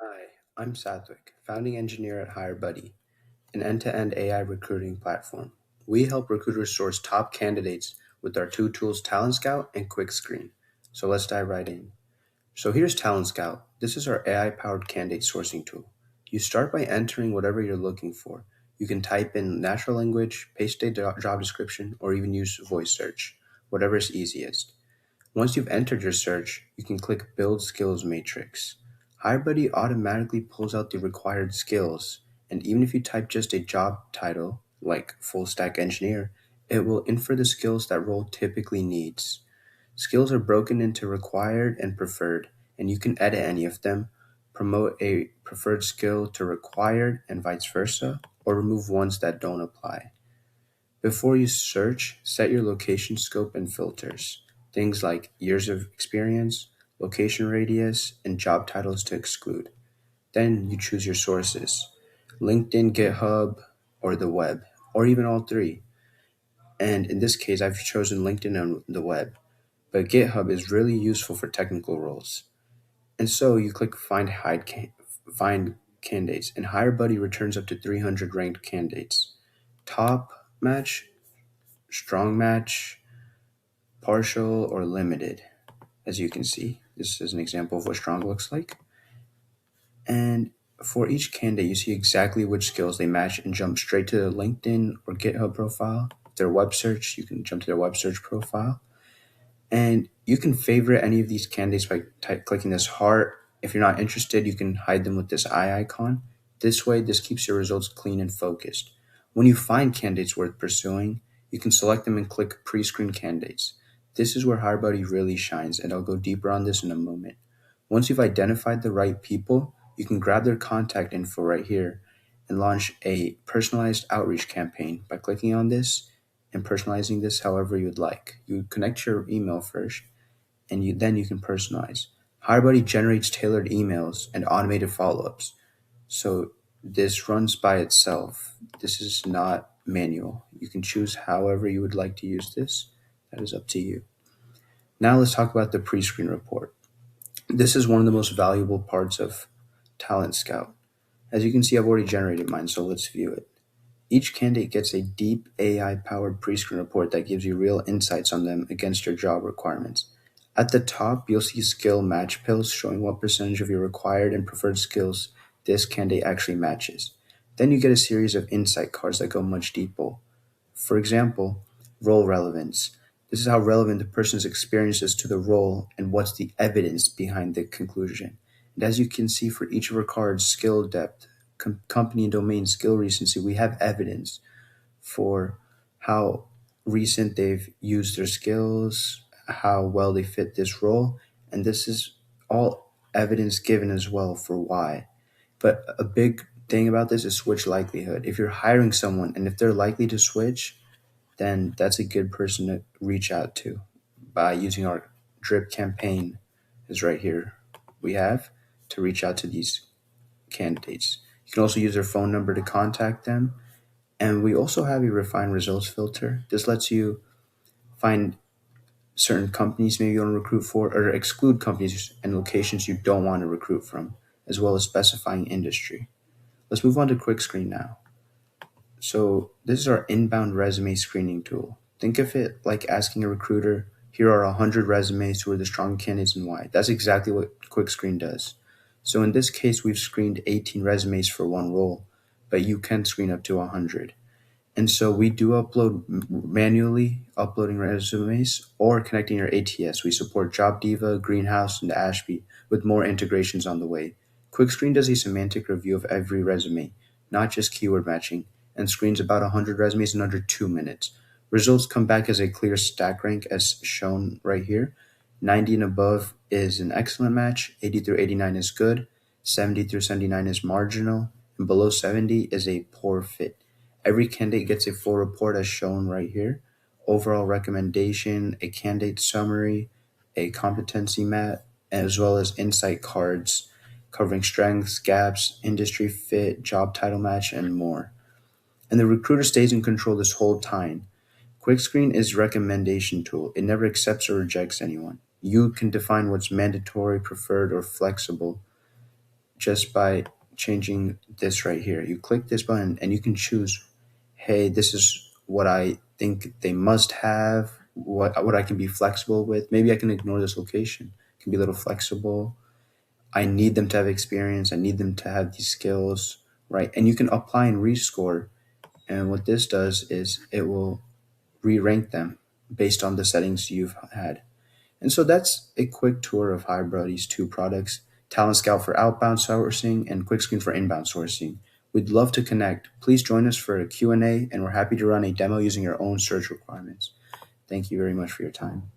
Hi, I'm Sathwik, founding engineer at HireBuddy, an end-to-end AI recruiting platform. We help recruiters source top candidates with our two tools, TalentScout and QuickScreen. So let's dive right in. So here's TalentScout. This is our AI-powered candidate sourcing tool. You start by entering whatever you're looking for. You can type in natural language, paste a job description, or even use voice search, whatever is easiest. Once you've entered your search, you can click Build Skills Matrix. HireBuddy automatically pulls out the required skills, and even if you type just a job title, like Full Stack Engineer, it will infer the skills that role typically needs. Skills are broken into required and preferred, and you can edit any of them, promote a preferred skill to required and vice versa, or remove ones that don't apply. Before you search, set your location scope and filters. Things like years of experience, location radius, and job titles to exclude. Then you choose your sources: LinkedIn, GitHub, or the web, or even all three. And in this case, I've chosen LinkedIn and the web, but GitHub is really useful for technical roles. And so you click Find Candidates, and HireBuddy returns up to 300 ranked candidates. Top match, strong match, partial, or limited. As you can see, this is an example of what strong looks like. And for each candidate, you see exactly which skills they match and jump straight to their LinkedIn or GitHub profile. Their web search, you can jump to their web search profile. And you can favorite any of these candidates by clicking this heart. If you're not interested, you can hide them with this eye icon. This way, this keeps your results clean and focused. When you find candidates worth pursuing, you can select them and click pre-screen candidates. This is where HireBuddy really shines, and I'll go deeper on this in a moment. Once you've identified the right people, you can grab their contact info right here and launch a personalized outreach campaign by clicking on this and personalizing this however you'd like. You connect your email first, and then you can personalize. HireBuddy generates tailored emails and automated follow-ups. So this runs by itself. This is not manual. You can choose however you would like to use this. That is up to you. Now let's talk about the pre-screen report. This is one of the most valuable parts of TalentScout. As you can see, I've already generated mine, so let's view it. Each candidate gets a deep AI-powered pre-screen report that gives you real insights on them against your job requirements. At the top, you'll see skill match pills showing what percentage of your required and preferred skills this candidate actually matches. Then you get a series of insight cards that go much deeper. For example, role relevance. This is how relevant the person's experience is to the role and what's the evidence behind the conclusion. And as you can see for each of our cards, skill depth, company and domain, skill recency, we have evidence for how recent they've used their skills, how well they fit this role, and this is all evidence given as well for why. But a big thing about this is switch likelihood. If you're hiring someone and if they're likely to switch, then that's a good person to reach out to by using our drip campaign is right here. We have to reach out to these candidates. You can also use their phone number to contact them. And we also have a refined results filter. This lets you find certain companies maybe you want to recruit for or exclude companies and locations you don't want to recruit from, as well as specifying industry. Let's move on to QuickScreen now. So this is our inbound resume screening tool. Think of it like asking a recruiter, here are 100 resumes, who are the strong candidates and why. That's exactly what QuickScreen does. So in this case, we've screened 18 resumes for one role, but you can screen up to 100. And so we do upload manually uploading resumes or connecting your ATS. We support JobDiva, Greenhouse, and Ashby with more integrations on the way. QuickScreen does a semantic review of every resume, not just keyword matching, and screens about 100 resumes in under 2 minutes. Results come back as a clear stack rank as shown right here. 90 and above is an excellent match, 80 through 89 is good, 70 through 79 is marginal, and below 70 is a poor fit. Every candidate gets a full report as shown right here. Overall recommendation, a candidate summary, a competency map, as well as insight cards covering strengths, gaps, industry fit, job title match, and more. And the recruiter stays in control this whole time. QuickScreen is a recommendation tool. It never accepts or rejects anyone. You can define what's mandatory, preferred, or flexible. just by changing this right here. You click this button and you can choose, hey, this is what I think they must have, what I can be flexible with. Maybe I can ignore this location. I can be a little flexible. I need them to have experience. I need them to have these skills, right? And you can apply and rescore. And what this does is it will re-rank them based on the settings you've had. And so that's a quick tour of HireBuddy's two products, TalentScout for outbound sourcing and QuickScreen for inbound sourcing. We'd love to connect. Please join us for a Q&A, and we're happy to run a demo using your own search requirements. Thank you very much for your time.